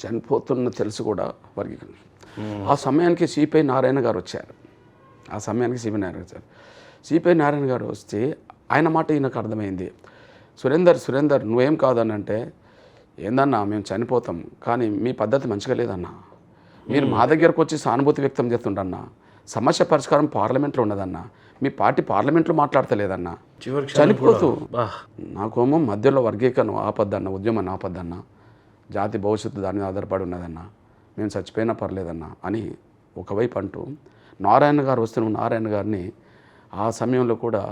చనిపోతున్న తెలుసు కూడా వర్గీకరణ. ఆ సమయానికి సిపిఐ నారాయణ గారు వచ్చారు. సిపిఐ నారాయణ గారు వస్తే ఆయన మాట ఈయనకు అర్థమైంది. సురేందర్ నువ్వేం కాదని అంటే, ఏందన్నా మేము చనిపోతాం కానీ మీ పద్ధతి మంచిగా లేదన్నా, మీరు మా దగ్గరకు వచ్చి సానుభూతి వ్యక్తం చేస్తుండన్నా, సమస్య పరిష్కారం పార్లమెంట్లో ఉన్నదన్నా, మీ పార్టీ పార్లమెంట్లో మాట్లాడతలేదన్నా, చనిపోతూ నాకేమో మధ్యలో వర్గీకరణ ఆపద్దన్న, ఉద్యమాన్ని ఆపద్దన్న, జాతి భవిష్యత్తు దాని మీద ఆధారపడి ఉన్నదన్నా, మేము చచ్చిపోయినా పర్లేదన్నా అని ఒకవైపు అంటూ, నారాయణ గారు వస్తే నువ్వు నారాయణ గారిని ఆ సమయంలో కూడా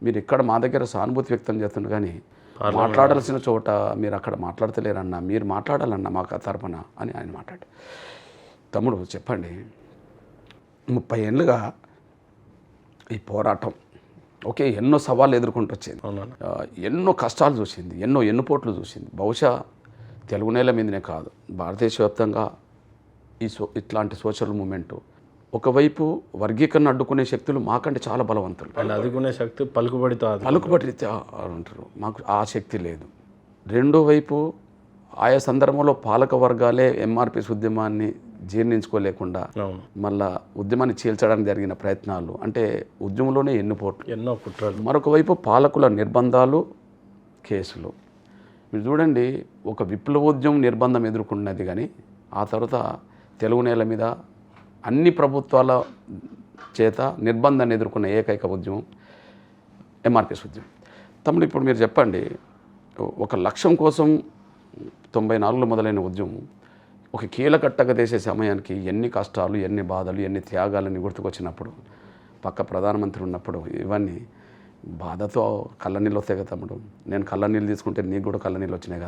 మీరు ఇక్కడ మా దగ్గర సానుభూతి వ్యక్తం చేస్తున్నారు కానీ మాట్లాడాల్సిన చోట మీరు అక్కడ మాట్లాడతలేరన్నా, మీరు మాట్లాడాలన్నా మాకు తరపున అని ఆయన మాట్లాడు. తమ్ముడు చెప్పండి, 30 ఏళ్ళుగా ఈ పోరాటం ఓకే, ఎన్నో సవాళ్ళు ఎదుర్కొంటూ వచ్చింది, ఎన్నో కష్టాలు చూసింది, ఎన్నో ఎన్నుపోట్లు చూసింది. బహుశా తెలుగు నేల మీదనే కాదు, భారతదేశ వ్యాప్తంగా ఇట్లాంటి సోషల్ మూమెంటు ఒకవైపు వర్గీకరణ అడ్డుకునే శక్తులు మాకంటే చాలా బలవంతులు, అడ్డుకునే శక్తి పలుకుబడితో అంటారు, మాకు ఆ శక్తి లేదు. రెండో వైపు ఆయా సందర్భంలో పాలక వర్గాలే ఎంఆర్పిఎస్ ఉద్యమాన్ని జీర్ణించుకోలేకుండా మళ్ళా ఉద్యమాన్ని చీల్చడానికి జరిగిన ప్రయత్నాలు, అంటే ఉద్యమంలోనే ఎన్నో కుట్రలు. మరొక వైపు పాలకుల నిర్బంధాలు, కేసులు. మీరు చూడండి, ఒక విప్లవోద్యమం నిర్బంధం ఎదుర్కొన్నది కానీ ఆ తర్వాత తెలుగు నేల మీద అన్ని ప్రభుత్వాల చేత నిర్బంధాన్ని ఎదుర్కొన్న ఏకైక ఉద్యమం ఎంఆర్పిఎస్ ఉద్యమం. తమ్ముడు ఇప్పుడు మీరు చెప్పండి, ఒక లక్ష్యం కోసం 94లో మొదలైన ఉద్యమం ఒక కీలకట్టగా చేసే సమయానికి ఎన్ని కష్టాలు, ఎన్ని బాధలు, ఎన్ని త్యాగాలని గుర్తుకొచ్చినప్పుడు, పక్క ప్రధానమంత్రి ఉన్నప్పుడు ఇవన్నీ బాధతో కళ్ళనీళ్ళు వస్తాయి కదా తమ్ముడు. నేను కళ్ళనీళ్ళు తీసుకుంటే నీకు కూడా కళ్ళనీళ్ళు వచ్చినాయి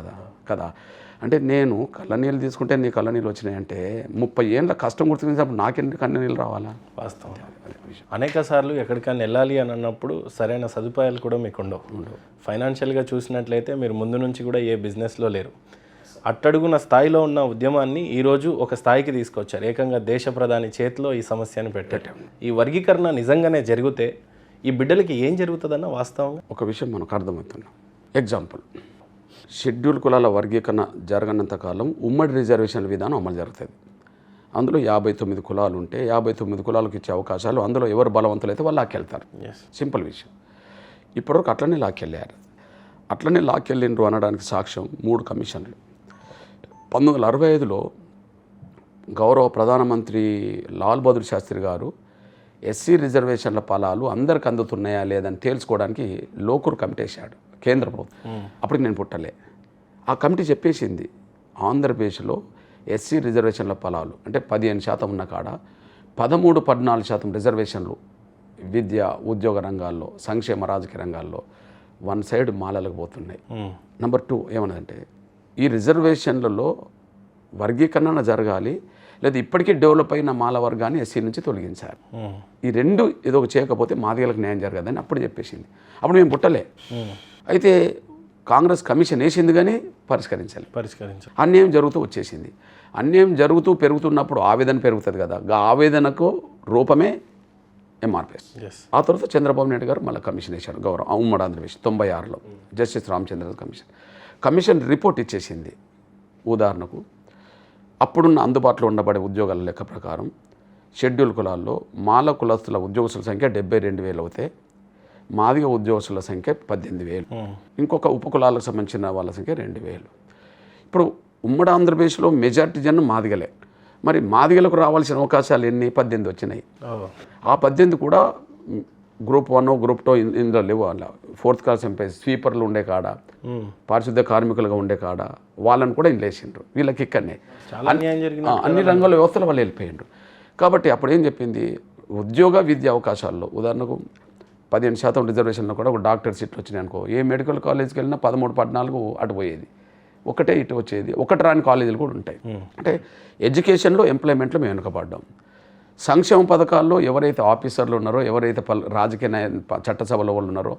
కదా. అంటే నేను కళ్ళనీళ్ళు తీసుకుంటే నీ కళ్ళనీళ్ళు వచ్చినాయి అంటే 30 ఏళ్ళ కష్టం గుర్తుకున్నప్పుడు నాకెందుకు కళ్ళనీళ్ళు రావాలా? వాస్తవం. అనేక సార్లు ఎక్కడికైనా వెళ్ళాలి అని అన్నప్పుడు సరైన సదుపాయాలు కూడా మీకు ఉండవు. ఫైనాన్షియల్గా చూసినట్లయితే మీరు ముందు నుంచి కూడా ఏ బిజినెస్లో లేరు. అట్టడుగున స్థాయిలో ఉన్న ఉద్యమాన్ని ఈరోజు ఒక స్థాయికి తీసుకొచ్చారు. ఏకంగా దేశ ప్రధాని చేతిలో ఈ సమస్యను పెట్టారు. ఈ వర్గీకరణ నిజంగానే జరిగితే ఈ బిడ్డలకి ఏం జరుగుతుందన్న వాస్తవంగా ఒక విషయం మనకు అర్థమవుతున్నాం. ఎగ్జాంపుల్, షెడ్యూల్ కులాల వర్గీకరణ జరగనంత కాలం ఉమ్మడి రిజర్వేషన్ల విధానం అమలు జరుగుతుంది. అందులో 59 కులాలు ఉంటే 59 కులాలకు ఇచ్చే అవకాశాలు, అందులో ఎవరు బలవంతులైతే వాళ్ళు లాక్కెళ్తారు. సింపుల్ విషయం. ఇప్పటివరకు అట్లనే లాక్కెళ్ళిండ్రు అనడానికి సాక్ష్యం 3 కమిషన్లు. 1965లో గౌరవ ప్రధానమంత్రి లాల్ బహదూర్ శాస్త్రి గారు ఎస్సీ రిజర్వేషన్ల ఫలాలు అందరికి అందుతున్నాయా లేదని తేల్చుకోవడానికి లోకూర్ కమిటీ వేశాడు కేంద్ర ప్రభుత్వం. అప్పటికి నేను పుట్టలే. ఆ కమిటీ చెప్పేసింది, ఆంధ్రప్రదేశ్లో ఎస్సీ రిజర్వేషన్ల ఫలాలు అంటే 15% ఉన్న కాడ 13-14% రిజర్వేషన్లు విద్య, ఉద్యోగ రంగాల్లో, సంక్షేమ రాజకీయ రంగాల్లో వన్ సైడ్ మాలలకు పోతున్నాయి. నెంబర్ 2 ఏమన్నదంటే, ఈ రిజర్వేషన్లలో వర్గీకరణ జరగాలి, లేదా ఇప్పటికీ డెవలప్ అయిన మాల వర్గాన్ని ఎస్సీ నుంచి తొలగించారు. ఈ రెండు ఏదో చేయకపోతే మాదిగలకు న్యాయం జరగదని అప్పుడు చెప్పేసింది. అప్పుడు మేము పుట్టలే. అయితే కాంగ్రెస్ కమిషన్ వేసింది కానీ పరిష్కరించాలి. అన్యాయం జరుగుతూ వచ్చేసింది. అన్యాయం జరుగుతూ పెరుగుతున్నప్పుడు ఆవేదన పెరుగుతుంది కదా, ఆ ఆవేదనకు రూపమే ఎంఆర్పిఎస్. ఆ తర్వాత చంద్రబాబు నాయుడు గారు మళ్ళీ కమిషన్ వేశారు, గౌరవం ఉమ్మడి Andhra Pradesh 96లో justice Ramachandra commission report ఇచ్చేసింది. ఉదాహరణకు అప్పుడున్న అందుబాటులో ఉండబడే ఉద్యోగాల లెక్క ప్రకారం షెడ్యూల్ కులాల్లో మాల కులస్తుల ఉద్యోగస్తుల సంఖ్య 72,000 అవుతే మాదిగ ఉద్యోగస్తుల సంఖ్య 18,000, ఇంకొక ఉపకులాలకు సంబంధించిన వాళ్ళ సంఖ్య 2,000. ఇప్పుడు ఉమ్మడి ఆంధ్రప్రదేశ్లో మెజార్టీ జనం మాదిగలే. మరి మాదిగలకు రావాల్సిన అవకాశాలు ఎన్ని? 18 వచ్చినాయి. ఆ 18 కూడా గ్రూప్ 1, గ్రూప్ 2 ఇందులో లేవు. వాళ్ళ 4th క్లాస్ ఎంప్లాయీస్, స్వీపర్లు ఉండే కాడ, పారిశుద్ధ్య కార్మికులుగా ఉండే కాడ వాళ్ళని కూడా ఇంలేసిండ్రు. వీళ్ళకి ఇక్కడనే అన్ని రంగాల వ్యవస్థలు వాళ్ళు వెళ్ళిపోయిండ్రు. కాబట్టి అప్పుడు ఏం చెప్పింది, ఉద్యోగ విద్య అవకాశాల్లో ఉదాహరణకు 15% రిజర్వేషన్లో కూడా ఒక డాక్టర్ సీట్లు వచ్చినాయి అనుకో, ఏ మెడికల్ కాలేజ్కి వెళ్ళినా 13-14 అటు పోయేది, ఒకటే ఇటు వచ్చేది. ఒకటి రాని కాలేజీలు కూడా ఉంటాయి. అంటే ఎడ్యుకేషన్లో, ఎంప్లాయ్మెంట్లో మేము వెనుకబడ్డాం. సంక్షేమ పథకాల్లో ఎవరైతే ఆఫీసర్లు ఉన్నారో, ఎవరైతే రాజకీయ చట్టసభలో వాళ్ళు ఉన్నారో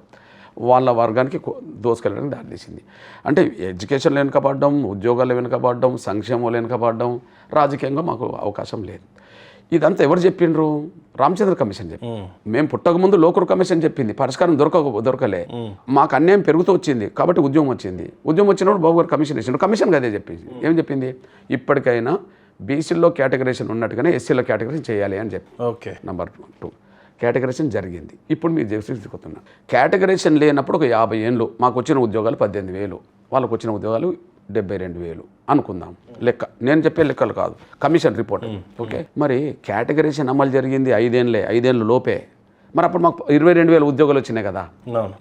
వాళ్ళ వర్గానికి దోసుకెళ్ళడానికి దారితీసింది. అంటే ఎడ్యుకేషన్లో వెనుకబడ్డం, ఉద్యోగాల్లో వెనుకబడ్డం, సంక్షేమంలో వెనుకబడ్డం, రాజకీయంగా మాకు అవకాశం లేదు. ఇదంతా ఎవరు చెప్పిండ్రు? రామచంద్ర కమిషన్ చెప్పి. మేము పుట్టకముందు లోకర్ కమిషన్ చెప్పింది, పరిష్కారం దొరకలే, మాకు అన్యాయం పెరుగుతూ వచ్చింది కాబట్టి ఉద్యమం వచ్చింది. ఉద్యమం వచ్చినప్పుడు బాబు గారు కమిషన్ ఇచ్చిండు. కమిషన్ అదే చెప్పింది. ఏం చెప్పింది? ఇప్పటికైనా బీసీల్లో కేటగరైజేషన్ ఉన్నట్టుగానే ఎస్సీలో కేటగరైజేషన్ చేయాలి అని చెప్పి. ఓకే. నెంబర్ 2 కేటగరైజేషన్ జరిగింది. ఇప్పుడు మీరు తీసుకుతున్నా కేటగరైజేషన్ లేనప్పుడు ఒక 50 ఏళ్ళు మాకు వచ్చిన ఉద్యోగాలు 18,000, వాళ్ళకు వచ్చిన ఉద్యోగాలు 72,000 అనుకుందాం. లెక్క నేను చెప్పే లెక్కలు కాదు, కమిషన్ రిపోర్ట్. ఓకే, మరి కేటగరైజేషన్ అమలు జరిగింది 5 ఏళ్ళ లోపే. మరి అప్పుడు మాకు 22,000 ఉద్యోగాలు వచ్చినాయి కదా.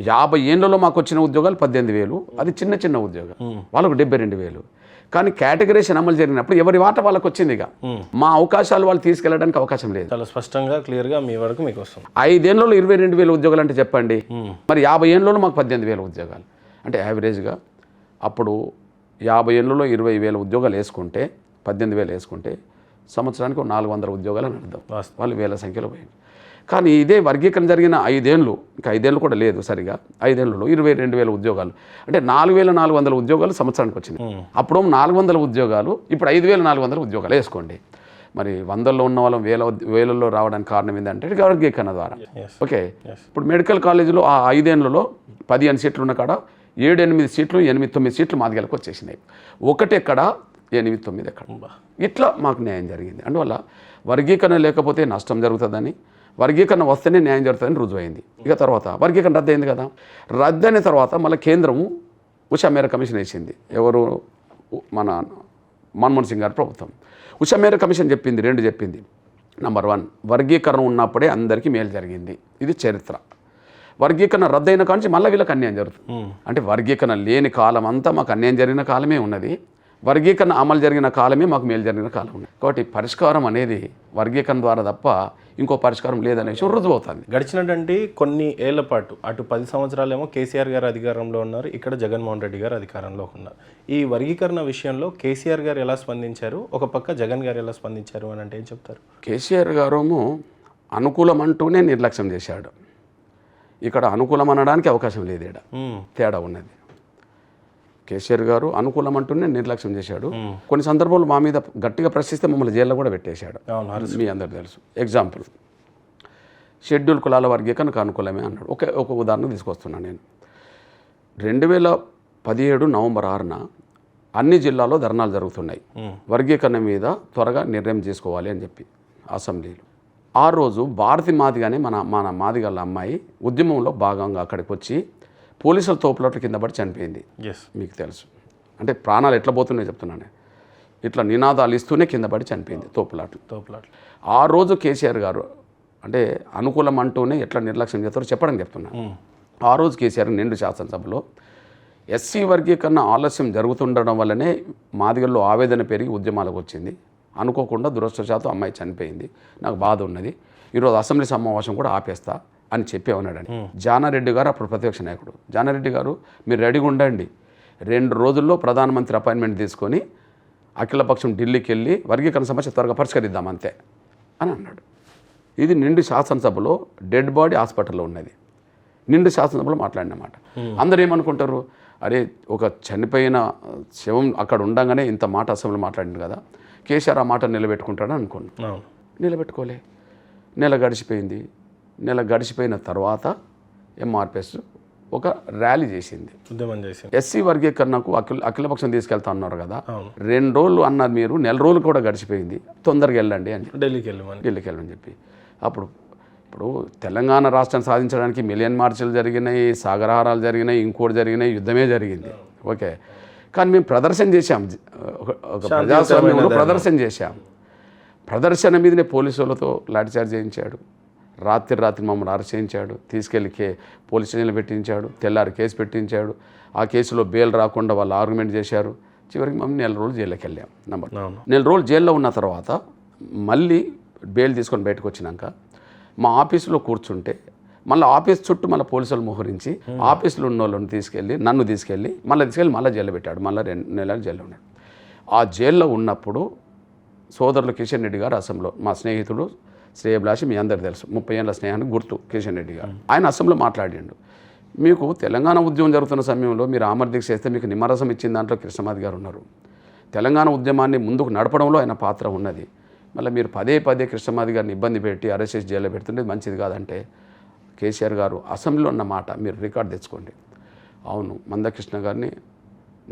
50 ఏళ్ళలో మాకు వచ్చిన ఉద్యోగాలు 18,000, అది చిన్న ఉద్యోగం, వాళ్ళకు 72,000. కానీ కేటగరైజేషన్ అమలు జరిగినప్పుడు ఎవరి వాట వాళ్ళకి వచ్చింది. ఇక మా అవకాశాలు వాళ్ళు తీసుకెళ్ళడానికి అవకాశం లేదు. చాలా స్పష్టంగా క్లియర్గా మీ వరకు మీకు వస్తుంది. 5 ఏళ్ళలో 22,000 ఉద్యోగాలు అంటే చెప్పండి. మరి 50 ఏళ్ళలో మాకు 18,000 ఉద్యోగాలు అంటే యావరేజ్గా అప్పుడు 50 ఏళ్ళలో 20,000 ఉద్యోగాలు వేసుకుంటే 18,000 వేసుకుంటే సంవత్సరానికి 400 ఉద్యోగాలు అని అర్థం. వాళ్ళు వేల సంఖ్యలో పోయింది. కానీ ఇదే వర్గీకరణ జరిగిన 5 ఏళ్ళు, ఇంకా 5 ఏళ్ళు కూడా లేదు సరిగా, 5 ఏళ్ళలో 22,000 ఉద్యోగాలు అంటే 4,400 ఉద్యోగాలు సంవత్సరానికి వచ్చినాయి. అప్పుడు 400 ఉద్యోగాలు, ఇప్పుడు 5,400 ఉద్యోగాలు వేసుకోండి. మరి 100లో ఉన్న వాళ్ళం వేలలో రావడానికి కారణం ఏంటంటే వర్గీకరణ ద్వారా. ఓకే, ఇప్పుడు మెడికల్ కాలేజీలో ఆ 5 ఏళ్లలో 15 సీట్లు ఉన్న కాడ 7-8 సీట్లు, 8-9 సీట్లు మాదిగలకు వచ్చేసినాయి. ఒకటి ఎక్కడ, 8-9 ఎక్కడ. ఇట్లా మాకు న్యాయం జరిగింది. అందువల్ల వర్గీకరణ లేకపోతే నష్టం జరుగుతుందని, వర్గీకరణ వస్తేనే న్యాయం జరుగుతుందని రుజువైంది. ఇక తర్వాత వర్గీకరణ రద్దు అయింది కదా. రద్దు అయిన తర్వాత మళ్ళీ కేంద్రము ఉషా మేర కమిషన్ వేసింది. ఎవరు? మన మన్మోహన్ సింగ్ గారి ప్రభుత్వం. ఉషా మేర కమిషన్ చెప్పింది, 2 చెప్పింది. నెంబర్ 1, వర్గీకరణ ఉన్నప్పుడే అందరికీ మేలు జరిగింది. ఇది చరిత్ర. వర్గీకరణ రద్దయిన కాంచి మళ్ళీ వీళ్ళకి అన్యాయం జరుగుతుంది. అంటే వర్గీకరణ లేని కాలం అంతా మాకు అన్యాయం జరిగిన కాలమే ఉన్నది, వర్గీకరణ అమలు జరిగిన కాలమే మాకు మేలు జరిగిన కాలం ఉంది. కాబట్టి పరిష్కారం అనేది వర్గీకరణ ద్వారా తప్ప ఇంకో పరిష్కారం లేదనే విషయం రుజువు అవుతుంది. గడిచినటువంటి కొన్ని ఏళ్ల పాటు అటు 10 సంవత్సరాలేమో కేసీఆర్ గారు అధికారంలో ఉన్నారు, ఇక్కడ జగన్మోహన్ రెడ్డి గారు అధికారంలో ఉన్నారు. ఈ వర్గీకరణ విషయంలో కేసీఆర్ గారు ఎలా స్పందించారు, ఒక పక్క జగన్ గారు ఎలా స్పందించారు అని అంటే ఏం చెప్తారు? కేసీఆర్ గారు అనుకూలం అంటూనే నిర్లక్ష్యం చేశాడు. ఇక్కడ అనుకూలం అనడానికి అవకాశం లేదు, ఇక్కడ తేడా ఉన్నది. కేసీఆర్ గారు అనుకూలం అంటూనే నిర్లక్ష్యం చేశాడు. కొన్ని సందర్భాలు మా మీద గట్టిగా ప్రశ్నిస్తే మమ్మల్ని జైల్లో కూడా పెట్టేశాడు. మీ అందరు తెలుసు. ఎగ్జాంపుల్, షెడ్యూల్ కులాల వర్గీకరణకు అనుకూలమే అన్నాడు. ఒక ఉదాహరణ తీసుకొస్తున్నాను నేను. 2017 నవంబర్ 6న అన్ని జిల్లాల్లో ధర్నాలు జరుగుతున్నాయి, వర్గీకరణ మీద త్వరగా నిర్ణయం చేసుకోవాలి అని చెప్పి అసెంబ్లీలో. ఆ రోజు భారతి మాదిగానే మన మాదిగల అమ్మాయి ఉద్యమంలో భాగంగా అక్కడికి వచ్చి పోలీసుల తోపులాట్ల కింద పడి చనిపోయింది. మీకు తెలుసు. అంటే ప్రాణాలు ఎట్లా పోతున్నాయో చెప్తున్నాను. ఇట్లా నినాదాలు ఇస్తూనే కింద పడి చనిపోయింది తోపులాట్లు. ఆ రోజు కేసీఆర్ గారు అంటే అనుకూలం అంటూనే ఎట్లా నిర్లక్ష్యం చేస్తారో చెప్పడానికి చెప్తున్నాను. ఆ రోజు కేసీఆర్ నిండు శాసనసభలో ఎస్సీ వర్గీకరణ ఆలస్యం జరుగుతుండడం వల్లనే మాదిగల్లో ఆవేదన పెరిగి ఉద్యమాలకు వచ్చింది, అనుకోకుండా దురదృష్టవశాత్తు అమ్మాయి చనిపోయింది, నాకు బాధ ఉన్నది, ఈరోజు అసెంబ్లీ సమావేశం కూడా ఆపేస్తా అని చెప్పి ఉన్నాడని. జానారెడ్డి గారు అప్పుడు ప్రతిపక్ష నాయకుడు. జానారెడ్డి గారు మీరు రెడీగా ఉండండి, 2 రోజుల్లో ప్రధానమంత్రి అపాయింట్మెంట్ తీసుకొని అఖిలపక్షం ఢిల్లీకి వెళ్ళి వర్గీకరణ సమస్య త్వరగా పరిష్కరిద్దాం అంతే అని అన్నాడు. ఇది నిండు శాసనసభలో డెడ్ బాడీ హాస్పిటల్లో ఉన్నది, నిండు శాసనసభలో మాట్లాడినమాట. అందరూ ఏమనుకుంటారు, అరే ఒక చనిపోయిన శవం అక్కడ ఉండగానే ఇంత మాట అసెంబ్లీలో మాట్లాడింది కదా, కేసీఆర్ ఆ మాట నిలబెట్టుకుంటాడని అనుకున్నాను. నిలబెట్టుకోలే. నెల గడిచిపోయింది. నెల గడిచిపోయిన తర్వాత ఎంఆర్పిఎస్ ఒక ర్యాలీ చేసింది, ఉద్యమం చేసింది. ఎస్సీ వర్గీకరణకు అఖిలపక్షం తీసుకెళ్తా అన్నారు కదా, 2 రోజులు అన్నారు మీరు, నెల రోజులు కూడా గడిచిపోయింది, తొందరగా వెళ్ళండి అని ఢిల్లీకి వెళ్ళమని చెప్పి. ఇప్పుడు తెలంగాణ రాష్ట్రం సాధించడానికి మిలియన్ మార్చులు జరిగినాయి, సాగరహారాలు జరిగినాయి, ఇంకోటి జరిగినాయి, యుద్ధమే జరిగింది. ఓకే, కానీ మేము ప్రదర్శన చేశాం, ఒక ప్రజాస్వామ్యంలో ప్రదర్శన చేశాం. ప్రదర్శన మీదనే పోలీసులతో లాఠీచార్జ్ చేయించాడు, రాత్రి మమ్మల్ని అరెస్ట్ చేయించాడు, తీసుకెళ్ళి పోలీస్ స్టేషన్లో పెట్టించాడు, తెల్లారి కేసు పెట్టించాడు. ఆ కేసులో బెయిల్ రాకుండా వాళ్ళు ఆర్గ్యుమెంట్ చేశారు. చివరికి మమ్మల్ని 4 రోజులు జైల్లోకి వెళ్ళాం. 4 రోజులు జైల్లో ఉన్న తర్వాత మళ్ళీ బెయిల్ తీసుకొని బయటకు వచ్చినాక మా ఆఫీసులో కూర్చుంటే మళ్ళీ ఆఫీస్ చుట్టూ మళ్ళీ పోలీసులు మోహరించి ఆఫీసులో ఉన్న వాళ్ళని నన్ను తీసుకెళ్ళి మళ్ళీ జైల్లో పెట్టాడు. మళ్ళీ 2 నెలలు జైల్లో ఉన్నాడు. ఆ జైల్లో ఉన్నప్పుడు సోదరులు కిషన్ రెడ్డి గారు అసెంబ్లీలో, మా స్నేహితుడు శ్రేయభిలాషి, మీ అందరు తెలుసు, 30 ఏళ్ళ స్నేహానికి గుర్తు కిషన్ రెడ్డి గారు, ఆయన అసెంబ్లీలో మాట్లాడిండు. మీకు తెలంగాణ ఉద్యమం జరుగుతున్న సమయంలో మీరు ఆమరదీక్ష చేస్తే మీకు నిమ్మరసం ఇచ్చిన దాంట్లో కృష్ణమాది గారు ఉన్నారు. తెలంగాణ ఉద్యమాన్ని ముందుకు నడపడంలో ఆయన పాత్ర ఉన్నది. మళ్ళీ మీరు పదే పదే కృష్ణమాది గారిని ఇబ్బంది పెట్టి అరెస్ట్ చేసి జైల్లో పెడుతుంటే మంచిది కాదంటే కేసీఆర్ గారు అసెంబ్లీలో ఉన్న మాట మీరు రికార్డ్ తెచ్చుకోండి. అవును, మందకృష్ణ గారిని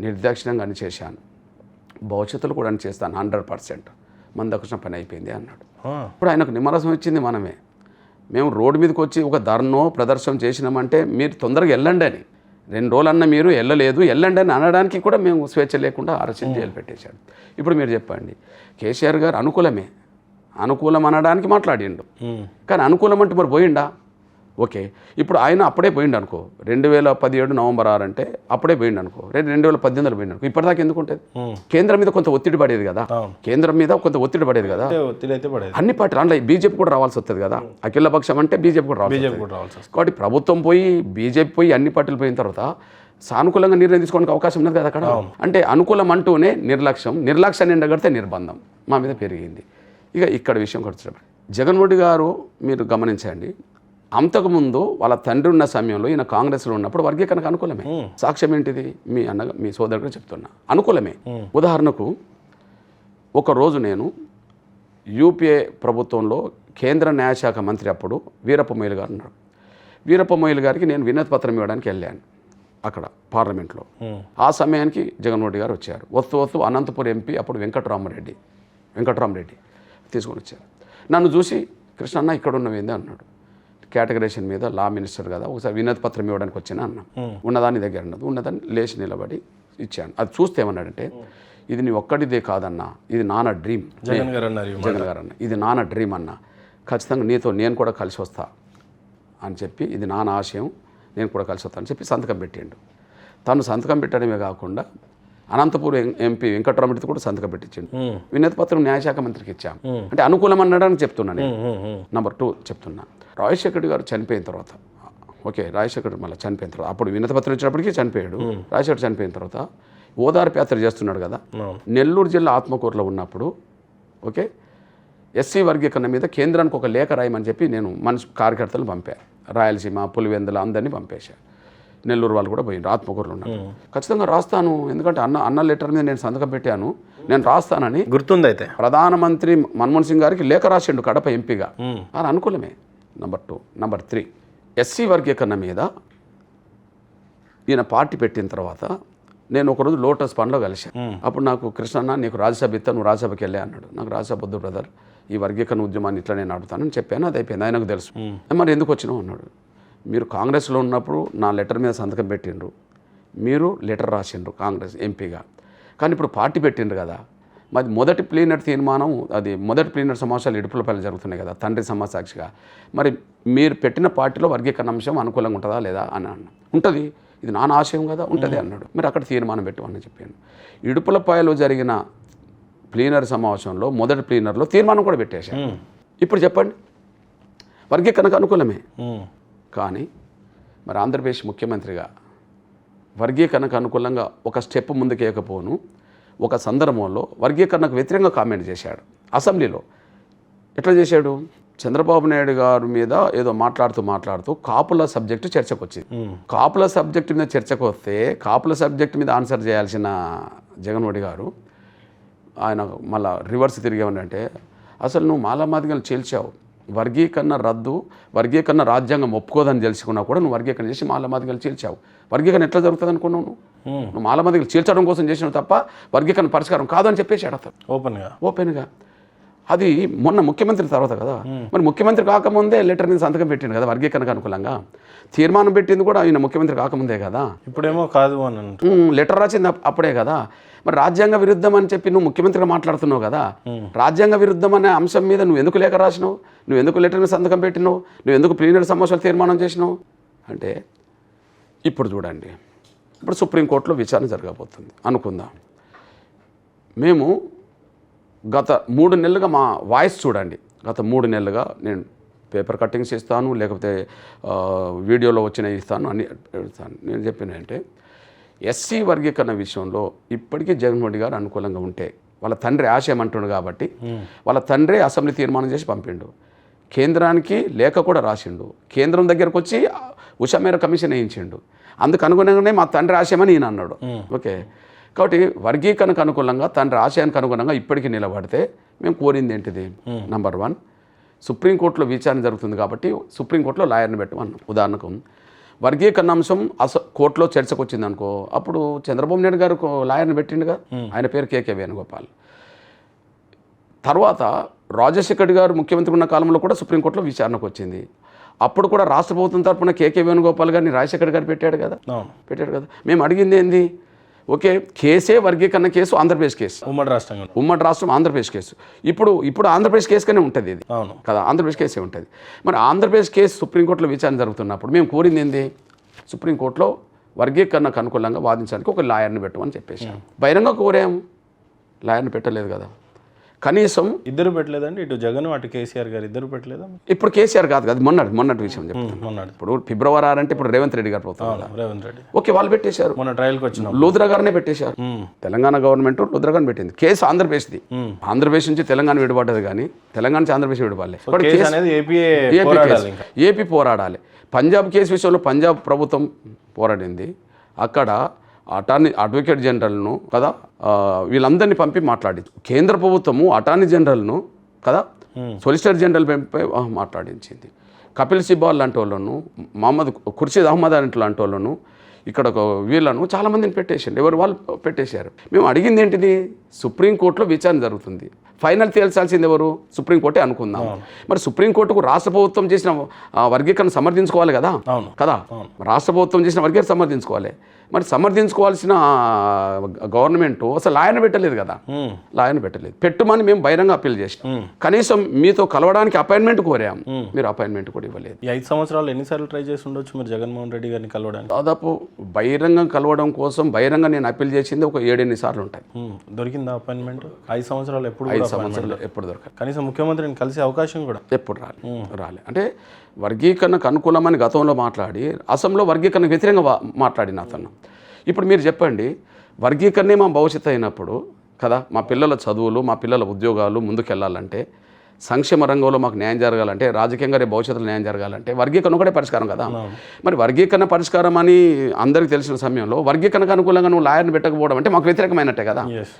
నిర్దాక్షిణ్యంగా అని చేశాను, భవిష్యత్తులో కూడా అని చేస్తాను 100%. మందకృష్ణ పని అయిపోయింది అన్నాడు. ఇప్పుడు ఆయనకు నిమ్మరసం ఇచ్చింది మనమే. మేము రోడ్డు మీదకి వచ్చి ఒక ధర్నో ప్రదర్శన చేసినామంటే మీరు తొందరగా వెళ్ళండి అని, 2 రోజులన్నా మీరు వెళ్ళలేదు వెళ్ళండి అని అనడానికి కూడా మేము స్వేచ్ఛ లేకుండా అరెస్ట్ జైలు పెట్టేశాడు. ఇప్పుడు మీరు చెప్పండి, కేసీఆర్ గారు అనుకూలం అనడానికి మాట్లాడిండు, కానీ అనుకూలం అంటే మరి పోయిండా? ఓకే, ఇప్పుడు ఆయన అప్పుడే పోయిండు అనుకో, 2017 నవంబర్ 6 అంటే అప్పుడే పోయిండు అనుకో, 2018 పోయిండు అనుకో, ఇప్పటిదాకా ఎందుకు ఉంటుంది? కేంద్రం మీద కొంత ఒత్తిడి పడేది కదా, అన్ని పార్టీలు అందులో బీజేపీ కూడా రావాల్సి వస్తుంది కదా, అఖిల పక్షం అంటే బీజేపీ కూడా రావాల్సి వస్తుంది. కాబట్టి ప్రభుత్వం పోయి బీజేపీ పోయి అన్ని పార్టీలు పోయిన తర్వాత సానుకూలంగా నిర్ణయం తీసుకోవడానికి అవకాశం ఉన్నది కదా అక్కడ. అంటే అనుకూలం అంటూనే నిర్లక్ష్యాన్ని ఎండగడితే నిర్బంధం మా మీద పెరిగింది. ఇక ఇక్కడ విషయం వచ్చేటప్పుడు జగన్మోహన్ రెడ్డి గారు మీరు గమనించండి, అంతకుముందు వాళ్ళ తండ్రి ఉన్న సమయంలో ఈయన కాంగ్రెస్లో ఉన్నప్పుడు వర్గీకరణకు అనుకూలమే. సాక్ష్యం ఏంటిది? మీ సోదరుడు చెప్తున్నా, అనుకూలమే. ఉదాహరణకు ఒకరోజు నేను యూపీఏ ప్రభుత్వంలో కేంద్ర న్యాయశాఖ మంత్రి అప్పుడు వీరప్ప మొయిల్ గారు ఉన్నారు. వీరప్ప మొయిల్ గారికి నేను వినతి పత్రం ఇవ్వడానికి వెళ్ళాను అక్కడ పార్లమెంట్లో. ఆ సమయానికి జగన్మోహన్ రెడ్డి గారు వచ్చారు. వస్తూ అనంతపురం ఎంపీ అప్పుడు వెంకటరామరెడ్డి తీసుకొని వచ్చారు. నన్ను చూసి కృష్ణ ఇక్కడ ఉన్నవేంది అన్నాడు. కేటగరేషన్ మీద లా మినిస్టర్ కదా, ఒకసారి వినతి పత్రం ఇవ్వడానికి వచ్చినా అన్నా. ఉన్నదాన్ని దగ్గర ఉన్నది, ఉన్నదాన్ని లేచి నిలబడి ఇచ్చాను. అది చూస్తే ఏమన్నాడంటే, ఇది నీ ఒక్కడిదే కాదన్నా, ఇది నాన్న డ్రీమ్. జగన్ గారు అన్న, ఇది నాన్న డ్రీమ్ అన్న, ఖచ్చితంగా నీతో నేను కూడా కలిసి వస్తా అని చెప్పి, ఇది నాన్న ఆశయం, నేను కూడా కలిసి వస్తా అని చెప్పి సంతకం పెట్టిండు. తను సంతకం పెట్టడమే కాకుండా అనంతపురం ఎంపీ వెంకటరామరెడ్డి కూడా సంతకం పెట్టించిండు. వినతి పత్రం న్యాయశాఖ మంత్రికి ఇచ్చాం. అంటే అనుకూలం అనడానికి చెప్తున్నా నేను. నెంబర్ 2 చెప్తున్నా, రాజశేఖర్ గారు చనిపోయిన తర్వాత, రాజశేఖర్ మళ్ళీ చనిపోయిన తర్వాత, అప్పుడు వినతి పత్రం ఇచ్చినప్పటికీ చనిపోయాడు. రాజశేఖర్ చనిపోయిన తర్వాత ఓదార్పు యాత్ర చేస్తున్నాడు కదా, నెల్లూరు జిల్లా ఆత్మకూరులో ఉన్నప్పుడు ఎస్సీ వర్గీకరణ మీద కేంద్రానికి ఒక లేఖ రాయమని చెప్పి నేను కార్యకర్తలు పంపాను. రాయలసీమ, పులివెందుల అందరినీ పంపేశాను. నెల్లూరు వాళ్ళు కూడా పోయింది, ఆత్మకూరులో ఉన్నారు. ఖచ్చితంగా రాస్తాను, ఎందుకంటే అన్న లెటర్ మీద నేను సంతకం పెట్టాను, నేను రాస్తానని గుర్తుంది. అయితే ప్రధానమంత్రి మన్మోహన్ సింగ్ గారికి లేఖ రాసిండు కడప ఎంపీగా. అది అనుకూలమే. నెంబర్ 2. నెంబర్ 3, ఎస్సీ వర్గీకరణ మీద ఈయన పార్టీ పెట్టిన తర్వాత నేను ఒకరోజు లోటస్ పండ్లో కలిశాను. అప్పుడు నాకు కృష్ణన్న, నీకు రాజ్యసభ ఇస్తా, నువ్వు రాజ్యసభకి వెళ్ళే అన్నాడు. నాకు రాజ్యసభ వద్దు బ్రదర్, ఈ వర్గీకరణ ఉద్యమాన్ని ఇట్లా నేను అడుగుతానని చెప్పాను. అది అయిపోయింది, ఆయనకు తెలుసు. మరి ఎందుకు వచ్చినావు అన్నాడు. మీరు కాంగ్రెస్లో ఉన్నప్పుడు నా లెటర్ మీద సంతకం పెట్టిండ్రు, మీరు లెటర్ రాసిండ్రు కాంగ్రెస్ ఎంపీగా, కానీ ఇప్పుడు పార్టీ పెట్టిండ్రు కదా, మరి మొదటి ప్లీనరీ తీర్మానం, అది మొదటి ప్లీనరీ సమావేశాలు ఇడుపులపల్లి జరుగుతున్నాయి కదా తండ్రి సమాసాక్షిగా, మరి మీరు పెట్టిన పార్టీలో వర్గీకరణ అంశం అనుకూలంగా ఉంటుందా లేదా అని అన్నా. ఉంటుంది, ఇది నాన్న ఆశయం కదా, ఉంటుంది అన్నాడు. మీరు అక్కడ తీర్మానం పెట్టమని చెప్పాను. ఇడుపులపాయలో జరిగిన ప్లీనరీ సమావేశంలో మొదటి ప్లీనరీలో తీర్మానం కూడా పెట్టేశాను. ఇప్పుడు చెప్పండి, వర్గీకరణకు అనుకూలమే. కానీ మరి ఆంధ్రప్రదేశ్ ముఖ్యమంత్రిగా వర్గీకరణకు అనుకూలంగా ఒక స్టెప్ ముందుకేయకపోను, ఒక సందర్భంలో వర్గీకరణకు వ్యతిరేకంగా కామెంట్ చేశాడు అసెంబ్లీలో. ఎట్లా చేశాడు? చంద్రబాబు నాయుడు గారి మీద ఏదో మాట్లాడుతూ కాపుల సబ్జెక్టు చర్చకు వచ్చింది. కాపుల సబ్జెక్టు మీద చర్చకు వస్తే కాపుల సబ్జెక్టు మీద ఆన్సర్ చేయాల్సిన జగన్మోహన్ రెడ్డి గారు ఆయన మళ్ళీ రివర్స్ తిరిగేమనంటే, అసలు నువ్వు మాలమాదిగలు చీల్చావు, వర్గీకరణ రద్దు, వర్గీకరణ రాజ్యాంగం ఒప్పుకోదని తెలుసుకున్నా కూడా నువ్వు వర్గీకరణ చేసి మాలమాదిగలు చీల్చావు. వర్గీకరణ ఎట్లా జరుగుతుంది అనుకున్నావు? నువ్వు మాలమాదిగలు చీల్చడం కోసం చేసినావు తప్ప వర్గీకరణ పరిష్కారం కాదని చెప్పేశాడు అతను ఓపెన్గా. అది మొన్న ముఖ్యమంత్రి తర్వాత కదా, మరి ముఖ్యమంత్రి కాకముందే లెటర్ మీద సంతకం పెట్టిండు కదా వర్గీకరణకు అనుకూలంగా. తీర్మానం పెట్టింది కూడా ఆయన ముఖ్యమంత్రి కాకముందే కదా, ఇప్పుడేమో కాదు అని లెటర్ రాసింది అప్పుడే కదా. మరి రాజ్యాంగ విరుద్ధం అని చెప్పి నువ్వు ముఖ్యమంత్రిగా మాట్లాడుతున్నావు కదా, రాజ్యాంగ విరుద్ధం అనే అంశం మీద నువ్వు ఎందుకు లేఖ రాసినావు, నువ్వు ఎందుకు లెటర్ మీద సంతకం పెట్టినావు, నువ్వు ఎందుకు ప్లీనరీ సమావేశాలు తీర్మానం చేసినావు అంటే, ఇప్పుడు చూడండి, ఇప్పుడు సుప్రీంకోర్టులో విచారణ జరగబోతుంది అనుకుందాం. మేము గత 3 నెలలుగా మా వాయిస్ చూడండి, గత 3 నెలలుగా నేను పేపర్ కట్టింగ్స్ ఇస్తాను, లేకపోతే వీడియోలో వచ్చినవి ఇస్తాను, అన్ని ఇస్తాను. నేను చెప్పినంటే ఎస్సీ వర్గీకరణ విషయంలో ఇప్పటికీ జగన్మోహన్ రెడ్డి గారు అనుకూలంగా ఉంటే, వాళ్ళ తండ్రి ఆశయం అంటుండు కాబట్టి వాళ్ళ తండ్రి అసెంబ్లీ తీర్మానం చేసి పంపిండు, కేంద్రానికి లేఖ కూడా రాసిండు, కేంద్రం దగ్గరకు వచ్చి ఉషా మేర కమిషన్ వేయించిండు, అందుకు అనుగుణంగానే మా తండ్రి ఆశయమని ఈయన అన్నాడు. ఓకే, కాబట్టి వర్గీకరణకు అనుకూలంగా తండ్రి ఆశయానికి అనుగుణంగా ఇప్పటికీ నిలబడితే మేము కోరింది ఏంటిది నంబర్ 1 సుప్రీంకోర్టులో విచారణ జరుగుతుంది కాబట్టి సుప్రీంకోర్టులో లాయర్ని పెట్టమన్నాం. ఉదాహరణకు వర్గీకరణ అంశం కోర్టులో చర్చకు వచ్చింది అనుకో, అప్పుడు చంద్రబాబు నాయుడు గారు లాయర్ని పెట్టిండుగా, ఆయన పేరు కేకే వేణుగోపాల్. తర్వాత రాజశేఖర్ గారు ముఖ్యమంత్రి ఉన్న కాలంలో కూడా సుప్రీంకోర్టులో విచారణకు వచ్చింది. అప్పుడు కూడా రాష్ట్ర ప్రభుత్వం తరఫున కేకే వేణుగోపాల్ గారిని రాజశేఖర్ గారు పెట్టాడు కదా. మేము అడిగింది ఏంది, ఓకే కేసే వర్గీకరణ కేసు ఆంధ్రప్రదేశ్ కేసు, ఉమ్మడి రాష్ట్రం ఆంధ్రప్రదేశ్ కేసు. ఇప్పుడు ఆంధ్రప్రదేశ్ కేసుగానే ఉంటుంది ఇది కదా, ఆంధ్రప్రదేశ్ కేసే ఉంటుంది. మరి ఆంధ్రప్రదేశ్ కేసు సుప్రీంకోర్టులో విచారణ జరుగుతున్నప్పుడు మేము కోరింది ఏంది, సుప్రీంకోర్టులో వర్గీకరణకు అనుకూలంగా వాదించడానికి ఒక లాయర్ని పెట్టమని చెప్పేసాం. బహిరంగ కోరాము, లాయర్ని పెట్టలేదు కదా. కనీసం ఇద్దరు పెట్టలేదండి, ఇటు జగన్ అటు కేసీఆర్ గారు ఇద్దరు పెట్టలేదా? ఇప్పుడు కేసీఆర్ కాదు కదా, మొన్నటి విషయం చెప్తాను. ఇప్పుడు ఫిబ్రవరి 6 అంటే ఇప్పుడు రేవంత్ రెడ్డి గారు పోతారు, రేవంత్ రెడ్డి ఓకే వాళ్ళు పెట్టేశారు. మొన్న ట్రయల్కి వచ్చిన లోద్రా గారినే పెట్టేశారు. తెలంగాణ గవర్నమెంట్ లోద్రా గారిని పెట్టింది. కేసు ఆంధ్రప్రదేశ్ది, ఆంధ్రప్రదేశ్ నుంచి తెలంగాణ విడిపడ్డది కానీ తెలంగాణ నుంచి ఆంధ్రప్రదేశ్ విడిపడలే. ఏపీ పోరాడాలి. పంజాబ్ కేసు విషయంలో పంజాబ్ ప్రభుత్వం పోరాడింది. అక్కడ అడ్వకేట్ జనరల్ను కదా వీళ్ళందరినీ పంపి మాట్లాడింది. కేంద్ర ప్రభుత్వము అటార్నీ జనరల్ను కదా సొలిసిటర్ జనరల్ పై మాట్లాడించింది. కపిల్ సిబాల్ లాంటి వాళ్ళను, మహమ్మద్ ఖుర్షీద్ అహ్మద్ లాంటి వాళ్ళను, ఇక్కడ వీళ్ళను చాలామందిని పెట్టేసారు. ఎవరు వాళ్ళు పెట్టేశారు. మేము అడిగింది ఏంటిది, సుప్రీంకోర్టులో విచారణ జరుగుతుంది, ఫైనల్ తేల్చాల్సింది ఎవరు, సుప్రీంకోర్టే అనుకుందాం. మరి సుప్రీంకోర్టుకు రాష్ట్ర ప్రభుత్వం చేసిన వర్గీకరణ సమర్థించుకోవాలి కదా. రాష్ట్ర ప్రభుత్వం చేసిన వర్గీకరణ సమర్థించుకోవాలి. మరి సమర్థించుకోవాల్సిన గవర్నమెంట్ అసలు లాయర్ని పెట్టలేదు కదా, లాయర్ని పెట్టలేదు. పెట్టమని మేము బహిరంగ అప్పీల్ చేసినాం. కనీసం మీతో కలవడానికి అపాయింట్మెంట్ కోరాం, మీరు అపాయింట్మెంట్ కూడా ఇవ్వలేదు. ఈ 5 సంవత్సరాలు ఎన్నిసార్లు ట్రై చేసి ఉండొచ్చు మీరు జగన్మోహన్ రెడ్డి గారిని కలవడానికి? దాదాపు బహిరంగం కలవడం కోసం బహిరంగ నేను అప్పీల్ చేసింది ఒక 7-8 సార్లు ఉంటాయి. దొరికిందా అపాయింట్మెంట్? 5 సంవత్సరాలు ఎప్పుడు? 5 సంవత్సరాలు ఎప్పుడు దొరకదు. కనీసం ముఖ్యమంత్రిని కలిసే అవకాశం కూడా ఎప్పుడు రాలే. అంటే వర్గీకరణకు అనుకూలమని గతంలో మాట్లాడి అసెంబ్లీలో వర్గీకరణకు వ్యతిరేకంగా మాట్లాడిన అతను. ఇప్పుడు మీరు చెప్పండి, వర్గీకరణే మా భవిష్యత్తు అయినప్పుడు కదా, మా పిల్లల చదువులు, మా పిల్లల ఉద్యోగాలు ముందుకెళ్ళాలంటే, సంక్షేమ రంగంలో మాకు న్యాయం జరగాలంటే, రాజకీయంగా రేపు భవిష్యత్తులో న్యాయం జరగాలంటే వర్గీకరణ ఒకటే పరిష్కారం కదా. మరి వర్గీకరణ పరిష్కారం అని అందరికీ తెలిసిన సమయంలో వర్గీకరణకు అనుకూలంగా నువ్వు లాయర్ని పెట్టకపోవడం అంటే మాకు వ్యతిరేకమైనట్టే కదా.